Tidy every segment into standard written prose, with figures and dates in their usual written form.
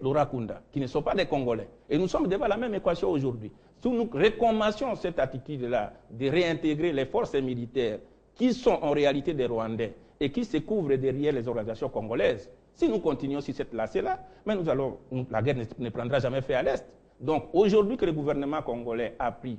Laura Kunda, qui ne sont pas des Congolais. Et nous sommes devant la même équation aujourd'hui. Si nous recommencions cette attitude-là de réintégrer les forces militaires qui sont en réalité des Rwandais et qui se couvrent derrière les organisations congolaises, si nous continuons sur cette lacée-là, mais la guerre ne prendra jamais fin à l'Est. Donc aujourd'hui que le gouvernement congolais a pris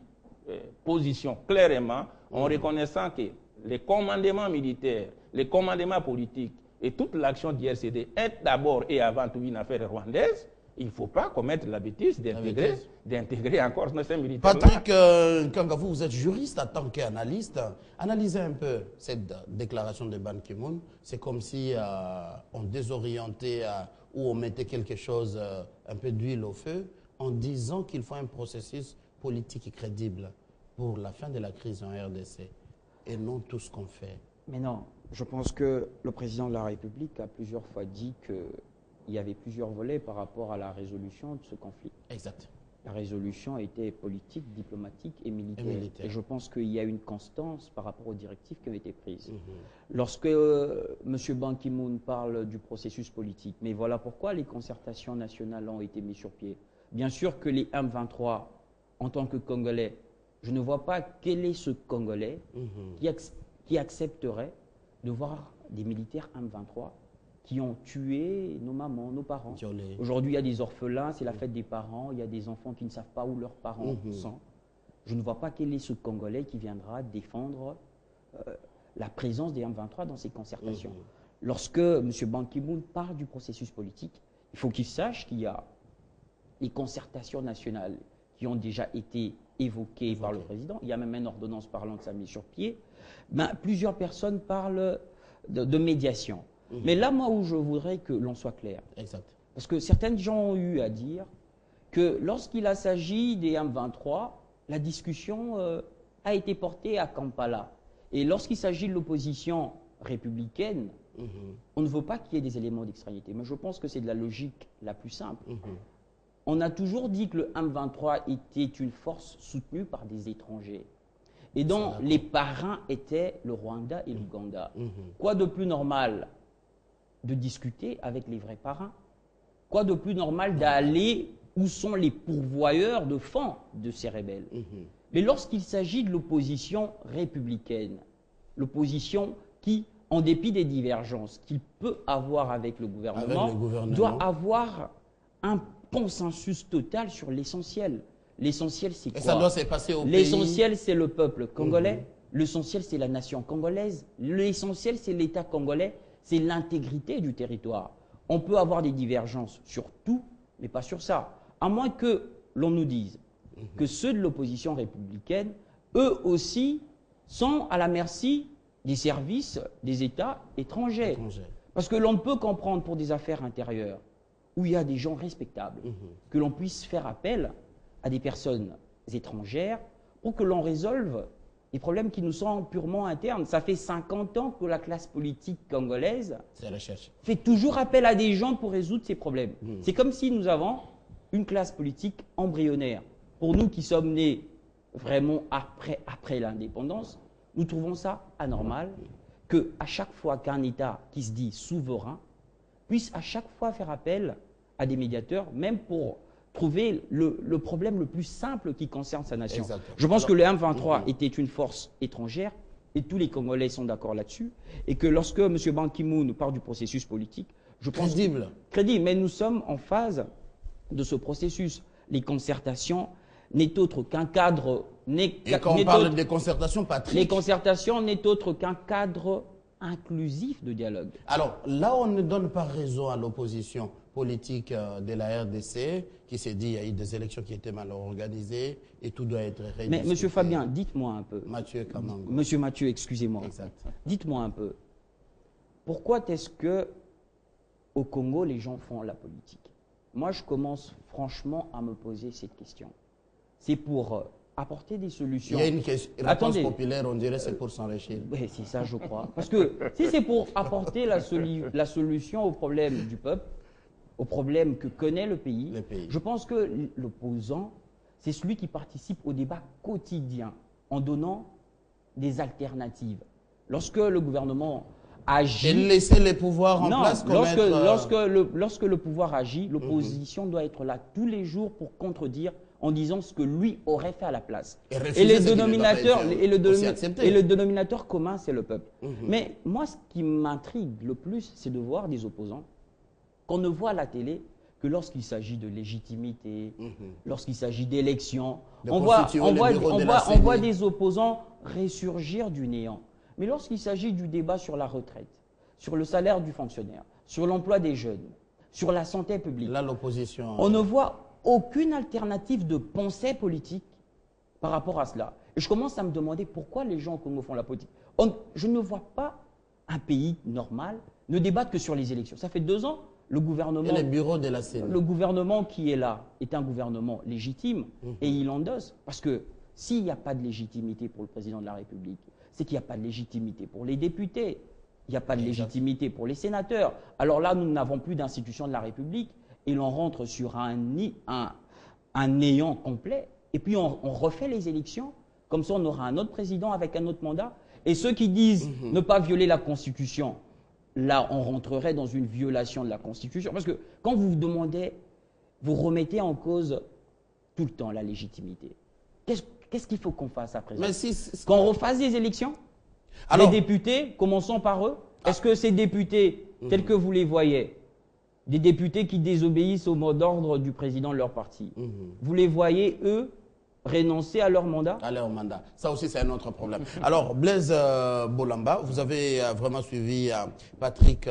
position clairement en reconnaissant que les commandements militaires, les commandements politiques et toute l'action du RCD est d'abord et avant tout une affaire rwandaise, il ne faut pas commettre la bêtise d'intégrer encore ces militaires. Patrick Kangavou, vous êtes juriste en tant qu'analyste. Analysez un peu cette déclaration de Ban Ki-moon. C'est comme si on désorientait ou on mettait quelque chose, un peu d'huile au feu, en disant qu'il faut un processus politique crédible pour la fin de la crise en RDC et non tout ce qu'on fait. Mais non, je pense que le président de la République a plusieurs fois dit qu'il y avait plusieurs volets par rapport à la résolution de ce conflit. Exact. La résolution était politique, diplomatique et militaire. Et je pense qu'il y a une constance par rapport aux directives qui ont été prises. Lorsque M. Ban Ki-moon parle du processus politique, mais voilà pourquoi les concertations nationales ont été mises sur pied. Bien sûr que les M23, en tant que Congolais, je ne vois pas quel est ce Congolais qui accepterait de voir des militaires M23 qui ont tué nos mamans, nos parents. Aujourd'hui, il y a des orphelins, c'est la fête des parents, il y a des enfants qui ne savent pas où leurs parents sont. Je ne vois pas quel est ce Congolais qui viendra défendre la présence des M23 dans ces concertations. Lorsque M. Ban Ki-moon parle du processus politique, il faut qu'il sache qu'il y a les concertations nationales qui ont déjà été évoquées par le président. Il y a même une ordonnance parlant de sa mise sur pied. Plusieurs personnes parlent de médiation. Mais là, moi, où je voudrais que l'on soit clair, parce que certains gens ont eu à dire que lorsqu'il s'agit des M23, la discussion a été portée à Kampala. Et lorsqu'il s'agit de l'opposition républicaine, on ne veut pas qu'il y ait des éléments d'extranéité. Mais je pense que c'est de la logique la plus simple. On a toujours dit que le M23 était une force soutenue par des étrangers. Et dont les parrains étaient le Rwanda et l'Ouganda. Quoi de plus normal de discuter avec les vrais parrains? Quoi de plus normal d'aller où sont les pourvoyeurs de fonds de ces rebelles? Mais lorsqu'il s'agit de l'opposition républicaine, l'opposition qui, en dépit des divergences qu'il peut avoir avec le gouvernement, doit avoir un consensus total sur l'essentiel. L'essentiel, c'est quoi? Et ça doit se passer au pays. L'essentiel, c'est le peuple congolais. L'essentiel, c'est la nation congolaise. L'essentiel, c'est l'État congolais. C'est l'intégrité du territoire. On peut avoir des divergences sur tout, mais pas sur ça. À moins que l'on nous dise que ceux de l'opposition républicaine, eux aussi, sont à la merci des services des États étrangers. Parce que l'on ne peut comprendre pour des affaires intérieures, où il y a des gens respectables, que l'on puisse faire appel à des personnes étrangères pour que l'on résolve des problèmes qui nous sont purement internes. Ça fait 50 ans que la classe politique congolaise fait toujours appel à des gens pour résoudre ces problèmes. C'est comme si nous avons une classe politique embryonnaire. Pour nous qui sommes nés vraiment après l'indépendance, nous trouvons ça anormal qu'à chaque fois qu'un État qui se dit souverain puisse à chaque fois faire appel à des médiateurs, même pour trouver le problème le plus simple qui concerne sa nation. Je pense que le M23 était une force étrangère, et tous les Congolais sont d'accord là-dessus, et que lorsque M. Ban Ki-moon parle du processus politique, je pense... Crédible, mais nous sommes en phase de ce processus. Les concertations n'est autre qu'un cadre... Et quand on parle des concertations, Patrick... Les concertations n'est autre qu'un cadre inclusif de dialogue. Alors, là, on ne donne pas raison à l'opposition politique de la RDC, qui s'est dit qu'il y a eu des élections qui étaient mal organisées et tout doit être rédigé. Mais M. Fabien, dites-moi un peu. Mathieu Kamango. Monsieur Mathieu, excusez-moi. Dites-moi un peu. Pourquoi est-ce que au Congo, les gens font la politique? Moi, je commence franchement à me poser cette question. C'est pour apporter des solutions. Il y a une réponse populaire, on dirait c'est pour s'enrichir. Oui, c'est ça, je crois. Parce que si c'est pour apporter la solution au problème du peuple, au problème que connaît le pays, je pense que l'opposant, c'est celui qui participe au débat quotidien en donnant des alternatives. Lorsque le gouvernement agit... Et laisser les pouvoirs en place lorsque le pouvoir agit, l'opposition doit être là tous les jours pour contredire en disant ce que lui aurait fait à la place. Et le dénominateur commun, c'est le peuple. Mais moi, ce qui m'intrigue le plus, c'est de voir des opposants qu'on ne voit à la télé que lorsqu'il s'agit de légitimité, lorsqu'il s'agit d'élections. On voit des opposants ressurgir du néant. Mais lorsqu'il s'agit du débat sur la retraite, sur le salaire du fonctionnaire, sur l'emploi des jeunes, sur la santé publique, là, l'opposition, on ne voit aucune alternative de pensée politique par rapport à cela. Et je commence à me demander pourquoi les gens au Congo font la politique. Je ne vois pas un pays normal ne débattre que sur les élections. Ça fait 2 ans, le gouvernement... Et les bureaux de la CENI. Le gouvernement qui est là est un gouvernement légitime et il endosse. Parce que s'il n'y a pas de légitimité pour le président de la République, c'est qu'il n'y a pas de légitimité pour les députés, il n'y a pas de légitimité pour les sénateurs. Alors là, nous n'avons plus d'institution de la République et l'on rentre sur un néant complet. Et puis on refait les élections. Comme ça, on aura un autre président avec un autre mandat. Et ceux qui disent ne pas violer la Constitution, là, on rentrerait dans une violation de la Constitution. Parce que quand vous vous demandez, vous remettez en cause tout le temps la légitimité. Qu'est-ce qu'il faut qu'on fasse à présent? Qu'on refasse des élections? Alors, les députés, commençons par eux. Est-ce que ces députés, tels que vous les voyez, des députés qui désobéissent au mot d'ordre du président de leur parti, vous les voyez, eux, renoncer à leur mandat? À leur mandat. Ça aussi, c'est un autre problème. Alors, Blaise Bolamba, vous avez vraiment suivi Patrick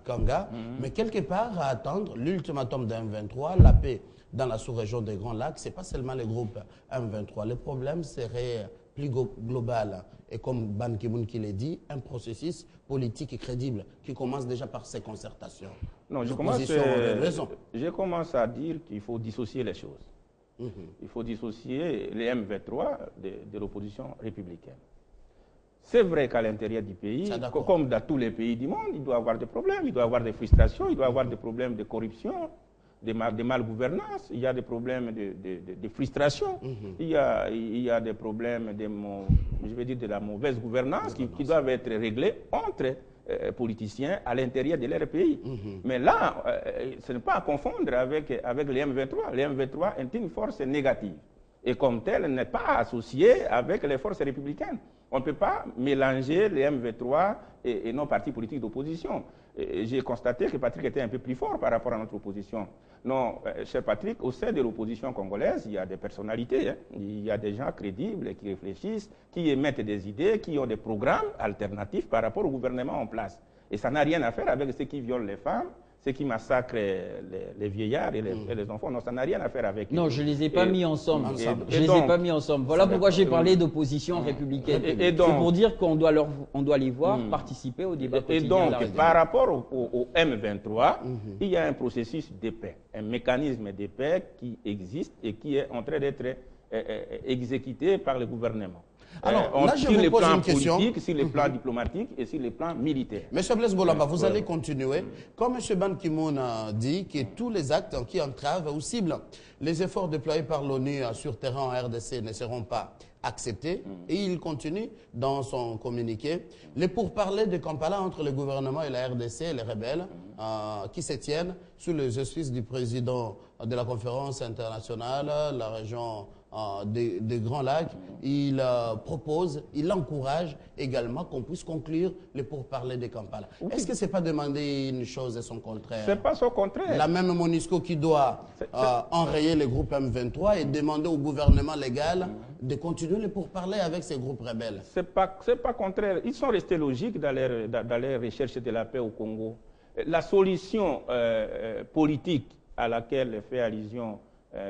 Kanga, mais quelque part, à attendre l'ultimatum d'un M23, la paix dans la sous-région des Grands Lacs, ce n'est pas seulement les groupes M23. Le problème serait plus global. Et comme Ban Ki-moon qui l'a dit, un processus politique et crédible qui commence déjà par ces concertations. Non, je commence à dire qu'il faut dissocier les choses. Il faut dissocier les M23 de l'opposition républicaine. C'est vrai qu'à l'intérieur du pays, comme dans tous les pays du monde, il doit y avoir des problèmes, il doit y avoir des frustrations, il doit y avoir des problèmes de corruption, de malgouvernance, il y a des problèmes de frustration, il y a des problèmes de la mauvaise gouvernance qui doivent être réglés entre politiciens à l'intérieur de leur pays. Mais là, ce n'est pas à confondre avec les M23. Les M23 est une force négative et comme telle n'est pas associée avec les forces républicaines. On ne peut pas mélanger les M23 et nos partis politiques d'opposition. J'ai constaté que Patrick était un peu plus fort par rapport à notre opposition. Non, cher Patrick, au sein de l'opposition congolaise, il y a des personnalités, il y a des gens crédibles qui réfléchissent, qui émettent des idées, qui ont des programmes alternatifs par rapport au gouvernement en place. Et ça n'a rien à faire avec ceux qui violent les femmes, ceux qui massacrent les vieillards et les enfants. Non, ça n'a rien à faire avec eux. Non, je ne les ai pas mis ensemble. Je les ai pas mis ensemble. Voilà pourquoi j'ai parlé d'opposition républicaine. C'est pour dire qu'on doit les voir participer au débat quotidien. Et donc, par rapport au M23, il y a un processus de paix, un mécanisme de paix qui existe et qui est en train d'être exécuté par le gouvernement. Alors, là, je vous pose une question. Sur les plans diplomatiques et sur les plans militaires. Monsieur Blaise Bolamba, vous allez continuer. Comme M. Ban Ki-moon a dit que tous les actes qui entravent ou ciblent les efforts déployés par l'ONU sur terrain en RDC ne seront pas acceptés. Et il continue dans son communiqué. Les pourparlers de Kampala entre le gouvernement et la RDC et les rebelles qui se tiennent sous les auspices du président de la conférence internationale, la région des Grands Lacs, il propose, il encourage également qu'on puisse conclure les pourparlers de Kampala. Est-ce que ce n'est pas demander une chose et son contraire? Ce n'est pas son contraire. La même MONUSCO qui doit enrayer les groupes M23 et demander au gouvernement légal de continuer les pourparlers avec ces groupes rebelles. Ce n'est pas contraire. Ils sont restés logiques dans leur recherche de la paix au Congo. La solution politique à laquelle fait allusion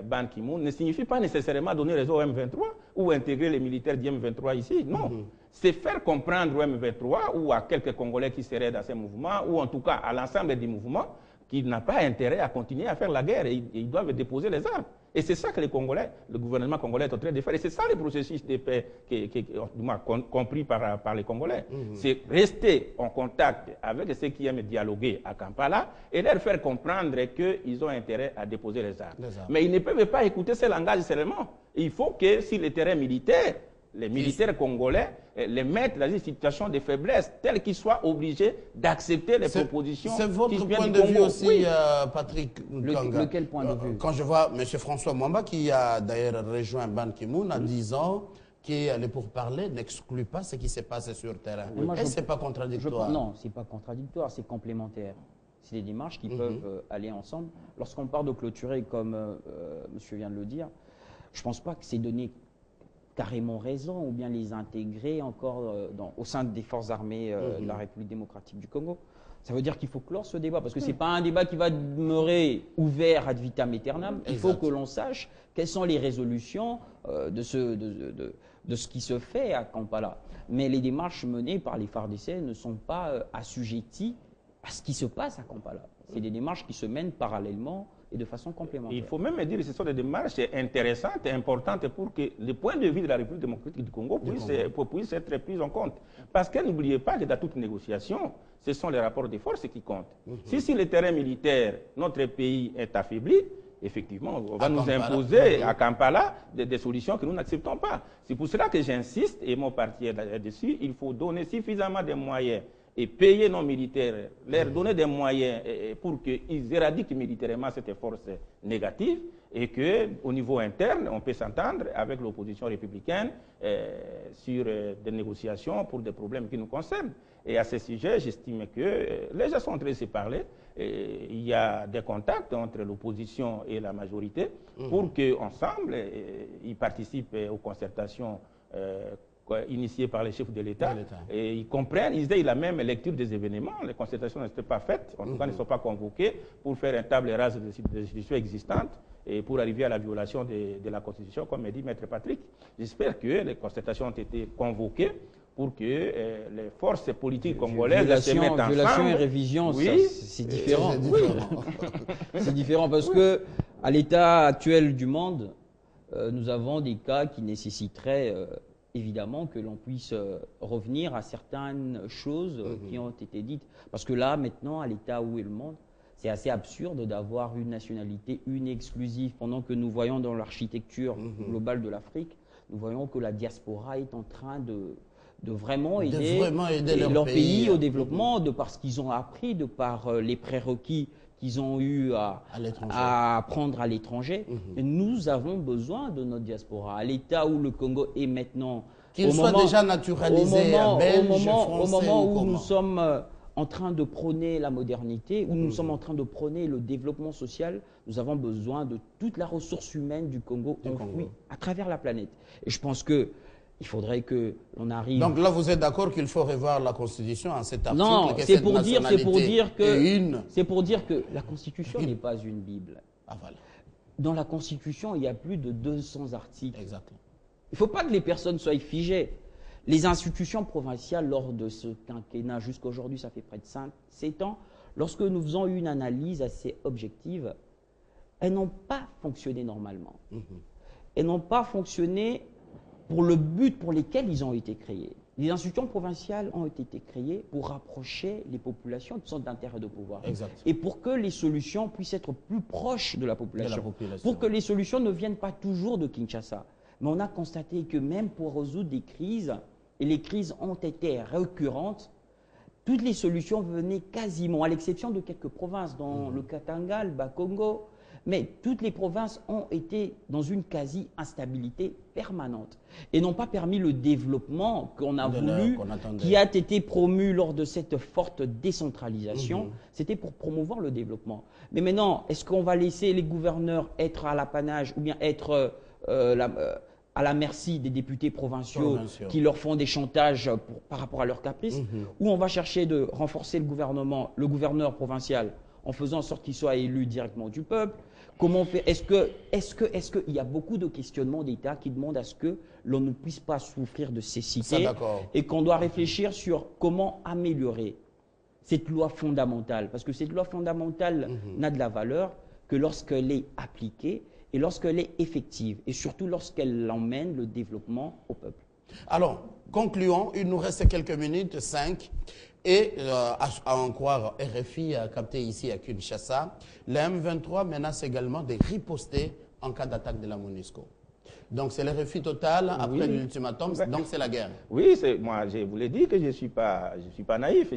Ban Ki-moon ne signifie pas nécessairement donner raison au M23 ou intégrer les militaires du M23 ici. Non. C'est faire comprendre au M23 ou à quelques Congolais qui seraient dans ces mouvements ou en tout cas à l'ensemble des mouvements qu'il n'a pas intérêt à continuer à faire la guerre et ils doivent déposer les armes. Et c'est ça que les Congolais, le gouvernement congolais est en train de faire. Et c'est ça le processus de paix compris par les Congolais. C'est rester en contact avec ceux qui aiment dialoguer à Kampala et leur faire comprendre qu'ils ont intérêt à déposer les armes. Mais ils ne peuvent pas écouter ce langage seulement. Il faut que sur le terrain militaire, les militaires congolais les mettent dans une situation de faiblesse, telle qu'ils soient obligés d'accepter les propositions. C'est votre point de vue aussi, oui. Patrick Nkanga. Lequel point de vue? Quand je vois M. François Mwamba, qui a d'ailleurs rejoint Ban Ki-moon en disant que les pourparlers n'excluent pas ce qui s'est passé sur le terrain. Est-ce que ce n'est pas contradictoire? Non, ce n'est pas contradictoire, c'est complémentaire. C'est des démarches qui peuvent aller ensemble. Lorsqu'on parle de clôturer, comme monsieur vient de le dire, je ne pense pas que c'est donner carrément raison ou bien les intégrer encore au sein des forces armées de la République démocratique du Congo. Ça veut dire qu'il faut clore ce débat, parce que ce n'est pas un débat qui va demeurer ouvert ad vitam aeternam. Il faut que l'on sache quelles sont les résolutions de ce qui se fait à Kampala. Mais les démarches menées par les FARDC ne sont pas assujetties à ce qui se passe à Kampala. C'est des démarches qui se mènent parallèlement et de façon complémentaire. Il faut même dire que ce sont des démarches intéressantes et importantes pour que le point de vue de la République démocratique du Congo puisse être pris en compte. Parce que n'oubliez pas que dans toute négociation, ce sont les rapports de force qui comptent. Si sur le terrain militaire, notre pays est affaibli, effectivement, on va nous imposer à Kampala des solutions que nous n'acceptons pas. C'est pour cela que j'insiste, et mon parti est là-dessus, il faut donner suffisamment de moyens et payer nos militaires, leur donner des moyens pour qu'ils éradiquent militairement cette force négative et qu'au niveau interne, on peut s'entendre avec l'opposition républicaine sur des négociations pour des problèmes qui nous concernent. Et à ce sujet, j'estime que les gens sont en train de se parler. Il y a des contacts entre l'opposition et la majorité pour qu'ensemble, ils participent aux concertations initié par les chefs de l'État, et ils comprennent, ils aient la même lecture des événements. Les concertations n'étaient pas faites, en tout cas ne sont pas convoquées pour faire un table rase des institutions existantes et pour arriver à la violation de la Constitution, comme a dit Maître Patrick. J'espère que les concertations ont été convoquées pour que les forces politiques congolaises se mettent ensemble. Violation et révision, oui, c'est différent. C'est différent parce que à l'état actuel du monde, nous avons des cas qui nécessiteraient évidemment que l'on puisse revenir à certaines choses qui ont été dites. Parce que là, maintenant, à l'état où est le monde, c'est assez absurde d'avoir une nationalité, une exclusive, pendant que nous voyons dans l'architecture globale de l'Afrique, nous voyons que la diaspora est en train de vraiment aider, leur pays au développement, de par ce qu'ils ont appris, de par les prérequis qu'ils ont eu à apprendre à l'étranger. Et nous avons besoin de notre diaspora. À l'état où le Congo est maintenant, qu'il soit déjà naturalisé belge, au moment où nous sommes en train de prôner la modernité, où nous sommes en train de prôner le développement social, nous avons besoin de toute la ressource humaine du Congo enfouie à travers la planète. Et je pense que il faudrait que l'on arrive... Donc là, vous êtes d'accord qu'il faut revoir la Constitution en cet article? Non, c'est pour dire que la Constitution n'est pas une Bible. Ah, voilà. Dans la Constitution, il y a plus de 200 articles. Exactement. Il ne faut pas que les personnes soient figées. Les institutions provinciales, lors de ce quinquennat jusqu'à aujourd'hui, ça fait près de 7 ans, lorsque nous faisons une analyse assez objective, elles n'ont pas fonctionné normalement. Elles n'ont pas fonctionné pour le but pour lequel ils ont été créés. Les institutions provinciales ont été créées pour rapprocher les populations qui sont d'intérêt de pouvoir. Exact. Et pour que les solutions puissent être plus proches de la population. Pour que les solutions ne viennent pas toujours de Kinshasa. Mais on a constaté que même pour résoudre des crises, et les crises ont été récurrentes, toutes les solutions venaient quasiment, à l'exception de quelques provinces, dont le Katanga, le Bas-Congo, mais toutes les provinces ont été dans une quasi-instabilité permanente et n'ont pas permis le développement qu'on a voulu, qui a été promu lors de cette forte décentralisation. C'était pour promouvoir le développement. Mais maintenant, est-ce qu'on va laisser les gouverneurs être à l'apanage ou bien être à la merci des députés provinciaux qui leur font des chantages par rapport à leurs caprices, ou on va chercher de renforcer le gouverneur provincial en faisant en sorte qu'il soit élu directement du peuple? Comment faire? Est-ce qu'il y a beaucoup de questionnements d'État qui demandent à ce que l'on ne puisse pas souffrir de cécité et qu'on doit réfléchir sur comment améliorer cette loi fondamentale? Parce que cette loi fondamentale n'a de la valeur que lorsqu'elle est appliquée et lorsqu'elle est effective, et surtout lorsqu'elle emmène le développement au peuple. Alors, concluons, il nous reste quelques minutes, 5, et à en croire RFI a capté ici à Kinshasa, la M23 menace également de riposter en cas d'attaque de la MONUSCO. Donc c'est le refus total après l'ultimatum, donc c'est la guerre. Oui, moi je vous l'ai dit que je suis pas naïf.